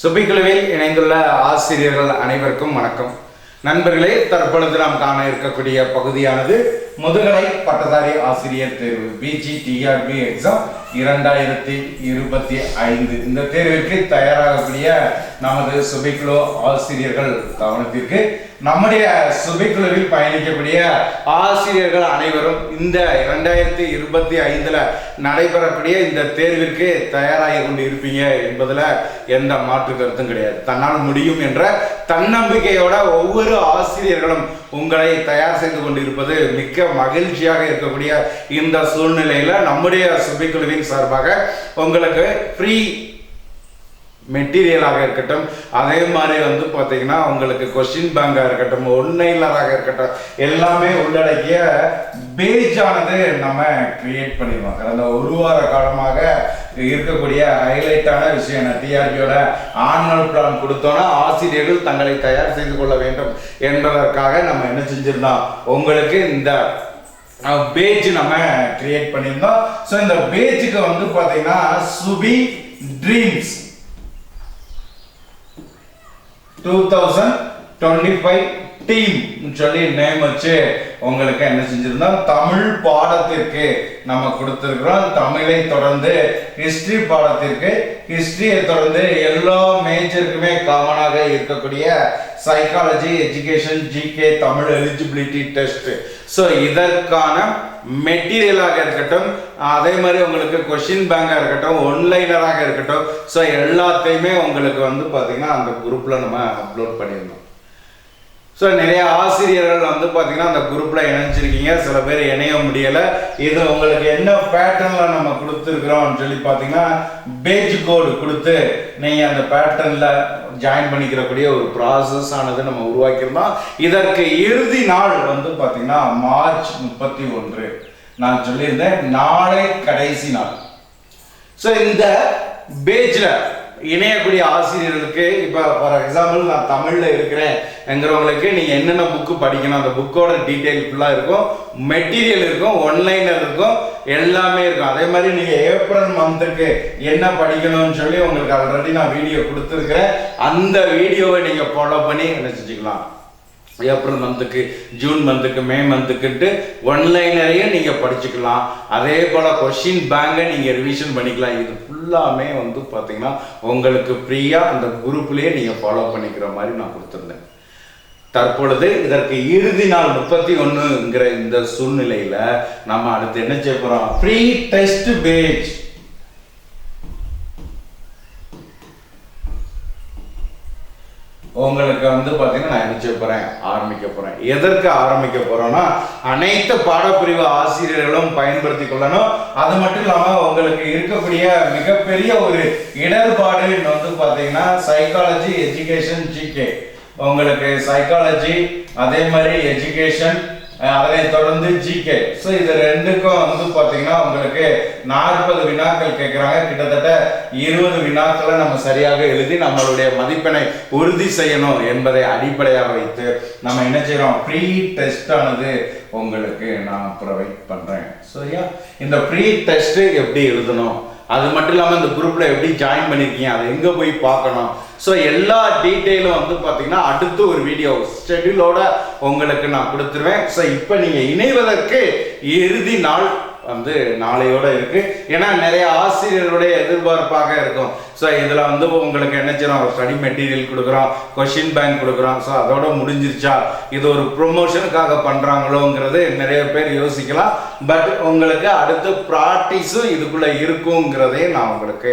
சுபிக்குழுவில் இணைந்துள்ள ஆசிரியர்கள் அனைவருக்கும் வணக்கம். நண்பர்களே, தற்பொழுது நாம் காண இருக்கக்கூடிய பகுதியானது முதுகலை பட்டதாரி ஆசிரியர் தேர்வு BGTRB எக்ஸாம் 2025. இந்த தேர்விற்கு தயாராகக்கூடிய நமது சுபிக்குழு ஆசிரியர்கள் கவனத்திற்கு, நம்முடைய சுபிக்குழுவில் பயணிக்கக்கூடிய ஆசிரியர்கள் அனைவரும் இந்த 2025 நடைபெறக்கூடிய இந்த தேர்விற்கு தயாராகி கொண்டு இருப்பீங்க என்பதில் எந்த மாற்று கருத்தும் கிடையாது. தன்னால் முடியும் என்ற தன்னம்பிக்கையோட ஒவ்வொரு ஆசிரியர்களும் உங்களை தயார் செய்து கொண்டு இருப்பது மிக்க மகிழ்ச்சியாக இருக்கக்கூடிய இந்த சூழ்நிலையில நம்முடைய சுபிக்குழுவின் சார்பாக உங்களுக்கு ஃப்ரீ மெட்டீரியலாக இருக்கட்டும், அதே மாதிரி பார்த்தீங்கன்னா உங்களுக்கு கொஸ்டின் பேங்காக இருக்கட்டும், ஒன்லைனராக இருக்கட்டும், எல்லாமே உள்ளடக்கிய பேஜானது நம்ம கிரியேட் பண்ணிடுவோம். கடந்த ஒரு வார காலமாக இருக்கக்கூடிய ஹைலைட்டான விஷயம், டிஆர்பியோட ஆனுவல் பிளான் கொடுத்தோன்னா ஆசிரியர்கள் தங்களை தயார் செய்து கொள்ள வேண்டும் என்பதற்காக நம்ம என்ன செஞ்சிருந்தோம், உங்களுக்கு இந்த பேஜ் நம்ம கிரியேட் பண்ணியிருந்தோம். ஸோ இந்த பேஜுக்கு பார்த்தீங்கன்னா சுபி ட்ரீம்ஸ் 2025 டீம் சொல்லி நேம் வச்சு உங்களுக்கு என்ன செஞ்சிருந்தோம், தமிழ் பாடத்திற்கு நம்ம கொடுத்திருக்கிறோம். தமிழை தொடர்ந்து ஹிஸ்டரி பாடத்திற்கு, ஹிஸ்டரியை தொடர்ந்து எல்லா மேஜருக்குமே காமனாக இருக்கக்கூடிய psychology, education, GK, Tamil eligibility test. So இதற்கான மெட்டீரியலாக இருக்கட்டும், அதே மாதிரி உங்களுக்கு கொஸ்டின் பேங்காக இருக்கட்டும், ஒன்லைனராக இருக்கட்டும், ஸோ எல்லாத்தையுமே உங்களுக்கு பார்த்தீங்கன்னா அந்த குரூப்பில் நம்ம அப்லோட் பண்ணியிருந்தோம். ஸோ நிறைய ஆசிரியர்கள் பார்த்தீங்கன்னா அந்த குரூப்பில் இணைஞ்சிருக்கீங்க, சில பேர் இணைய முடியலை. இது உங்களுக்கு என்ன பேட்டர்னில் நம்ம கொடுத்துருக்குறோம்னு சொல்லி பார்த்தீங்கன்னா பேஜ் கோடு கொடுத்து நீங்கள் அந்த பேட்டர்னில் ஜாயின் பண்ணிக்கிறக்கூடிய ஒரு ப்ராசஸ் ஆனது நம்ம உருவாக்கியிருந்தோம். இதற்கு இறுதி நாள் பார்த்தீங்கன்னா மார்ச் 31 நான் சொல்லியிருந்தேன், நாளை கடைசி நாள். ஸோ இந்த பேஜில் இணையக்கூடிய ஆசிரியர்களுக்கு இப்போ ஃபார் எக்ஸாம்பிள் நான் தமிழில் இருக்கிறேன் என்கிறவங்களுக்கு நீங்கள் என்னென்ன புக்கு படிக்கணும், அந்த புக்கோட டீட்டெயில் ஃபுல்லாக இருக்கும், மெட்டீரியல் இருக்கும், ஒன்லைனர் இருக்கும், எல்லாமே இருக்கும். அதே மாதிரி நீங்கள் ஏப்ரல் மந்த்துக்கு என்ன படிக்கணும்னு சொல்லி உங்களுக்கு ஆல்ரெடி நான் வீடியோ கொடுத்துருக்கிறேன். அந்த வீடியோவை நீங்கள் ஃபாலோ பண்ணி என்ன செஞ்சுக்கலாம், ஏப்ரல் மந்த்துக்கு, ஜூன் மந்த்துக்கு, மே மந்த்துக்குன்ட்டு ஒன்லைனரையும் நீங்கள் படிச்சுக்கலாம். அதே போல் கொஸ்டின் பேங்கை நீங்கள் ரிவிஷன் பண்ணிக்கலாம். இது ஃபுல்லாமே பார்த்தீங்கன்னா உங்களுக்கு ஃப்ரீயாக அந்த குரூப்லேயே நீங்கள் ஃபாலோ பண்ணிக்கிற மாதிரி நான் கொடுத்துருந்தேன். தற்பொழுது இதற்கு இறுதி நாள் 31ங்கிற இந்த சூழ்நிலையில் நம்ம அடுத்து என்ன செய்ய போகிறோம், ஃப்ரீ டெஸ்ட் பேஜ். உங்களுக்கு பார்த்தீங்கன்னா நான் என்ன செய்ய போறேன், ஆரம்பிக்க போறேன். எதற்கு ஆரம்பிக்க போறோம்னா, அனைத்து பாடப்பிரிவு ஆசிரியர்களும் பயன்படுத்தி கொள்ளணும். அது மட்டும் இல்லாம உங்களுக்கு இருக்கக்கூடிய மிகப்பெரிய ஒரு இடர்பாடு பார்த்தீங்கன்னா சைக்காலஜி, எஜுகேஷன், ஜிகே. உங்களுக்கு சைக்காலஜி, அதே மாதிரி எஜுகேஷன், அதனை தொடர்ந்து ஜிகே. ஸோ இது ரெண்டுக்கும் பார்த்தீங்கன்னா உங்களுக்கு 40 வினாக்கள் கேட்குறாங்க. கிட்டத்தட்ட 20 வினாக்களை நம்ம சரியாக எழுதி நம்மளுடைய மதிப்பெண்ணை உறுதி செய்யணும் என்பதை அடிப்படையாக வைத்து நம்ம என்ன செய்யறோம், ப்ரீ டெஸ்ட் ஆனது உங்களுக்கு நான் ப்ரொவைட் பண்றேன். சரியா? இந்த ப்ரீ டெஸ்ட் எப்படி எழுதணும், அது மட்டும் இல்லாமல் இந்த குரூப்ல எப்படி ஜாயின் பண்ணிருக்கீங்க, அதை எங்க போய் பார்க்கணும், ஸோ எல்லா டீட்டெயிலும் பார்த்தீங்கன்னா அடுத்து ஒரு வீடியோ ஷெட்யூலோட உங்களுக்கு நான் கொடுத்துருவேன். ஸோ இப்போ நீங்கள் இணைவதற்கு இறுதி நாள் நாளையோட இருக்கு. ஏன்னா நிறைய ஆசிரியர்களுடைய எதிர்பார்ப்பாக இருக்கும். ஸோ இதில் உங்களுக்கு என்ன செய்யறோம், ஸ்டடி மெட்டீரியல் கொடுக்குறோம், கொஸ்டின் பேங்க் கொடுக்குறோம். ஸோ அதோட முடிஞ்சிருச்சா, இது ஒரு ப்ரொமோஷனுக்காக பண்ணுறாங்களோங்கிறது நிறைய பேர் யோசிக்கலாம். பட் உங்களுக்கு அடுத்து ப்ராக்டிஸும் இதுக்குள்ளே இருக்குங்கிறதே நான் உங்களுக்கு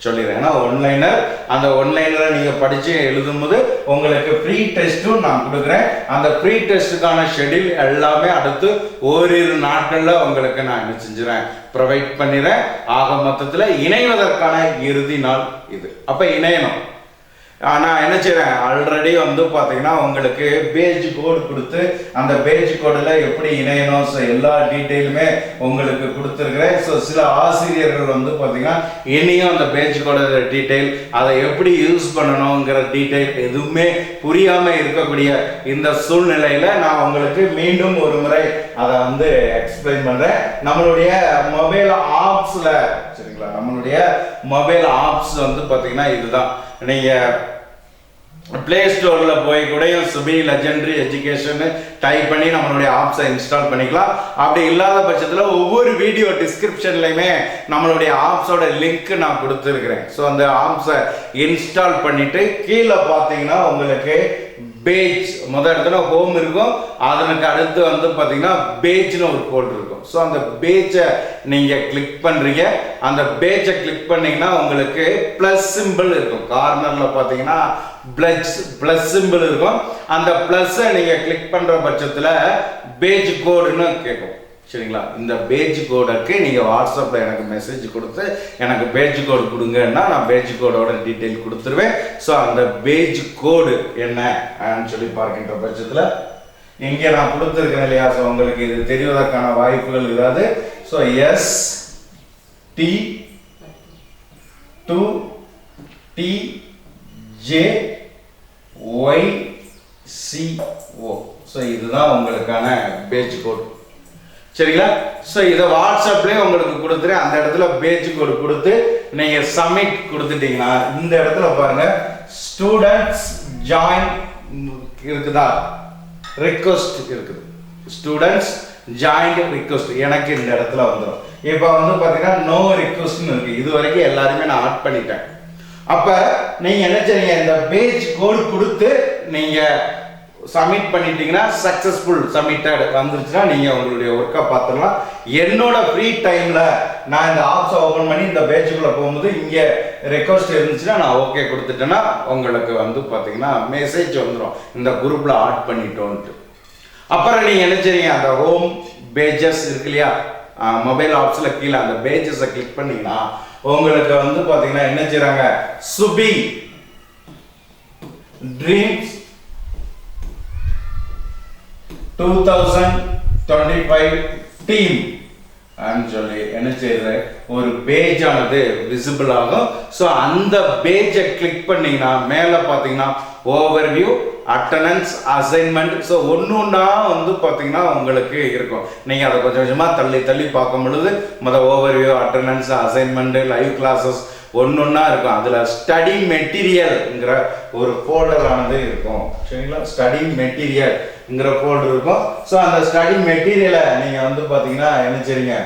சொல்லிடுறேன். ஏன்னா ஒன்லைனர், அந்த ஒன்லைனரை நீங்கள் படித்து எழுதும்போது உங்களுக்கு ப்ரீ டெஸ்ட்டும் நான் கொடுக்குறேன். அந்த ப்ரீ டெஸ்ட்டுக்கான ஷெட்யூல் எல்லாமே அடுத்து ஓரிரு நாட்களில் உங்களுக்கு நான் என்ன செஞ்சுறேன், ப்ரொவைட் பண்ணிடுறேன். ஆக மொத்தத்தில் இணைவதற்கான இறுதி நாள் இது. அப்போ இணையணும். நான் என்ன செய்கிறேன், ஆல்ரெடி பார்த்தீங்கன்னா உங்களுக்கு பேஜ் கோடு கொடுத்து அந்த பேஜ் கோடில் எப்படி இணையணும், ஸோ எல்லா டீட்டெயிலுமே உங்களுக்கு கொடுத்துருக்குறேன். ஸோ சில ஆசிரியர்கள் பார்த்தீங்கன்னா இனியும் அந்த பேஜ் கோட டீட்டெயில், அதை எப்படி யூஸ் பண்ணணுங்கிற டீட்டெயில் எதுவுமே புரியாமல் இருக்கக்கூடிய இந்த சூழ்நிலையில் நான் உங்களுக்கு மீண்டும் ஒரு முறை அதை எக்ஸ்பிளைன் பண்ணுறேன். நம்மளுடைய மொபைல் ஆப்ஸில் சரி சரிங்களா? நம்மளுடைய மொபைல் ஆப்ஸ் வந்து பார்த்தீங்கன்னா இதுதான். நீங்கள் பிளே ஸ்டோரில் போய் கூட சுபி லெஜெண்டரி எஜுகேஷன் டைப் பண்ணி நம்மளுடைய ஆப்ஸை இன்ஸ்டால் பண்ணிக்கலாம். அப்படி இல்லாத பட்சத்தில் ஒவ்வொரு வீடியோ டிஸ்கிரிப்ஷன்லையுமே நம்மளுடைய ஆப்ஸோட லிங்க் நான் கொடுத்துருக்கிறேன். ஸோ அந்த ஆப்ஸை இன்ஸ்டால் பண்ணிட்டு கீழே பார்த்தீங்கன்னா உங்களுக்கு பேஜ் முதல் இடத்துல ஹோம் இருக்கும், அதனுக்கு அடுத்து வந்து பார்த்தீங்கன்னா பேஜ்னு ஒரு ஃபோல்டர் இருக்கும். ஸோ அந்த பேஜை நீங்கள் கிளிக் பண்ணுறீங்க. அந்த பேஜை கிளிக் பண்ணீங்கன்னா உங்களுக்கு ப்ளஸ் சிம்பிள் இருக்கும். கார்னரில் பார்த்தீங்கன்னா ப்ளஸ் சிம்பிள் இருக்கும். அந்த ப்ளஸ்ஸை நீங்கள் கிளிக் பண்ணுற பட்சத்தில் பேஜ் கோடுன்னு கேட்கும். சரிங்களா? இந்த பேஜ் கோடுக்கு நீங்கள் வாட்ஸ்அப்பில் எனக்கு மெசேஜ் கொடுத்து எனக்கு பேஜ் கோடு கொடுங்கன்னா நான் பேஜ் கோடோட டீட்டெயில் கொடுத்துருவேன். ஸோ அந்த பேஜ் கோடு என்னன்னு சொல்லி பார்க்கின்ற பட்சத்தில் இங்கே நான் கொடுத்துருக்கேன் இல்லையா? ஸோ உங்களுக்கு இது தெரிவதற்கான வாய்ப்புகள் இல்லாது. So ST2TJYCO. ஸோ இதுதான் உங்களுக்கான பேஜ் கோடு. சரிங்களா? ஸோ இதை வாட்ஸ்அப்லேயே உங்களுக்கு கொடுத்துரு. அந்த இடத்துல பேஜ் கோடு கொடுத்து நீங்கள் சப்மிட் கொடுத்துட்டீங்கன்னா இந்த இடத்துல பாருங்க ஸ்டூடெண்ட்ஸ் ஜாயின் இருக்குதா, ரிக்வெஸ்ட் இருக்குது. ஸ்டூடெண்ட்ஸ் ஜாயின் ரிக்வெஸ்ட் எனக்கு இந்த இடத்துல வந்துடும். இப்போ வந்து பார்த்தீங்கன்னா நோ ரிக்வெஸ்ட்னு இருக்கு. இது வரைக்கும் எல்லாருமே நான் ஆட் பண்ணிட்டேன். அப்போ நீங்கள் என்ன செய்றீங்க, இந்த பேஜ் கோடு கொடுத்து நீங்கள் சப்மிட் பண்ணிட்டீங்கன்னா சக்ஸஸ்ஃபுல் சப்மிட்டட் வந்துருச்சுன்னா நீங்கள் உங்களுடைய ஒர்க்கை பார்த்துடலாம். என்னோட ஃப்ரீ டைமில் நான் இந்த ஆப்ஸை ஓப்பன் பண்ணி இந்த பேஜுக்குள்ளே போகும்போது இங்கே ரெக்வஸ்ட் இருந்துச்சுன்னா நான் ஓகே கொடுத்துட்டேன்னா உங்களுக்கு வந்து பார்த்தீங்கன்னா மெசேஜ் வந்துடும் இந்த குரூப்பில் ஆட் பண்ணிட்டோன்ட்டு. அப்புறம் நீங்கள் என்ன செய்றீங்க, அந்த ஹோம் பேஜஸ் இருக்கு இல்லையா, மொபைல் ஆப்ஸில் கீழே அந்த பேஜஸை கிளிக் பண்ணிங்கன்னா உங்களுக்கு வந்து பார்த்தீங்கன்னா என்ன செய்கிறாங்க, சுபி ட்ரீம்ஸ் 2025 டீம் சொல்லி என்ன செய்யறது ஒரு பேஜ் ஆனது விசிபிள் ஆகும். ஸோ அந்த பேஜை கிளிக் பண்ணீங்கன்னா மேலே பார்த்தீங்கன்னா ஓவர்வியூ, அட்டண்டன்ஸ், அசைன்மெண்ட். ஸோ ஒன்றுன்னா வந்து பார்த்தீங்கன்னா உங்களுக்கு இருக்கும். நீங்கள் அதை கொஞ்சம் கொஞ்சமாக தள்ளி பார்க்கும் பொழுது overview, attendance, assignment, live classes ஒன்றுன்னா இருக்கும். அதில் ஸ்டடி மெட்டீரியல்ங்கிற ஒரு ஃபோல்டர் ஆனது இருக்கும். சரிங்களா? ஸ்டடி மெட்டீரியல்ங்கிற ஃபோல்டர் இருக்கும். ஸோ அந்த ஸ்டடி மெட்டீரியலை நீங்கள் வந்து பார்த்தீங்கன்னா என்ன செய்றீங்க,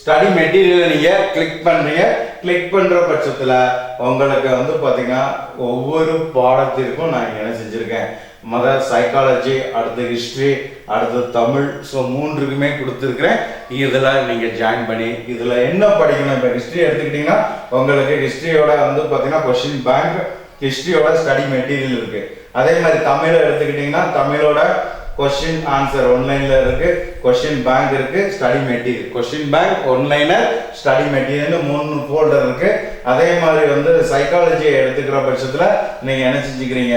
ஸ்டடி மெட்டீரியலை நீங்கள் கிளிக் பண்ணுறீங்க. கிளிக் பண்ணுற பட்சத்தில் உங்களுக்கு வந்து பார்த்தீங்கன்னா ஒவ்வொரு பாடத்திற்கும் நான் என்ன செஞ்சுருக்கேன், சைக்காலஜி, அடுத்து ஹிஸ்ட்ரி, அடுத்து தமிழ், ஸோ மூன்றுக்குமே கொடுத்துருக்குறேன். இதில் நீங்கள் ஜாயின் பண்ணி இதில் என்ன படிக்கணும். இப்போ ஹிஸ்ட்ரி எடுத்துக்கிட்டிங்கன்னா உங்களுக்கு ஹிஸ்ட்ரியோட வந்து பார்த்தீங்கன்னா கொஸ்டின் பேங்க், ஹிஸ்ட்ரியோட ஸ்டடி மெட்டீரியல் இருக்குது. அதே மாதிரி தமிழை எடுத்துக்கிட்டிங்கன்னா தமிழோட கொஸ்டின் ஆன்சர் ஒன்லைன்ல இருக்கு, கொஸ்டின் பேங்க் இருக்கு, study material. Question bank, one-liner, study material 3 folder இருக்கு. அதே மாதிரி வந்து சைக்காலஜியை எடுத்துக்கிற பட்சத்தில் நீங்க என்ன செஞ்சுக்கிறீங்க,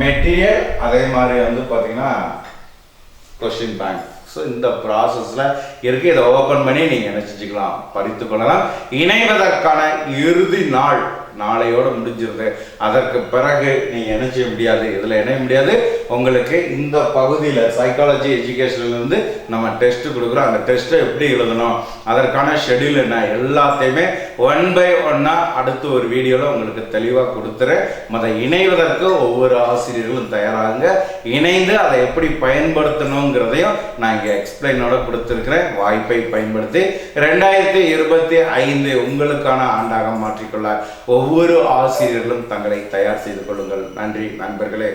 மெட்டீரியல், அதே மாதிரி வந்து பார்த்தீங்கன்னா கொஸ்டின் பேங்க். ஸோ இந்த ப்ராசஸில் இருக்கு. இதை ஓப்பன் பண்ணி நீங்கள் என்ன செஞ்சுக்கலாம், படித்து கொள்ளலாம். இணைவதற்கான இறுதி நாள் நாளையோடு முடிஞ்சிருது. அதற்கு பிறகு நீங்கள் என்ன செய்ய முடியாது, இதில் இணைய முடியாது. உங்களுக்கு இந்த பகுதியில் சைக்காலஜி எஜுகேஷன்லேருந்து நம்ம டெஸ்ட்டு கொடுக்குறோம். அந்த டெஸ்ட்டை எப்படி எழுதணும், அதற்கான ஷெடியூல் என்ன, எல்லாத்தையுமே 1 by 1 அடுத்து ஒரு வீடியோவில் உங்களுக்கு தெளிவாக கொடுத்துறேன். இணைவதற்கு ஒவ்வொரு ஆசிரியர்களும் தயாராகுங்க. இணைந்து அதை எப்படி பயன்படுத்தணுங்கிறதையும் நான் இங்கே எக்ஸ்பிளைனோட கொடுத்துருக்கிறேன். வாய்ப்பை பயன்படுத்தி 2025 உங்களுக்கான ஆண்டாக மாற்றிக்கொள்ள ஒவ்வொரு ஆசிரியர்களும் தங்களை தயார் செய்து கொள்ளுங்கள். நன்றி நண்பர்களே.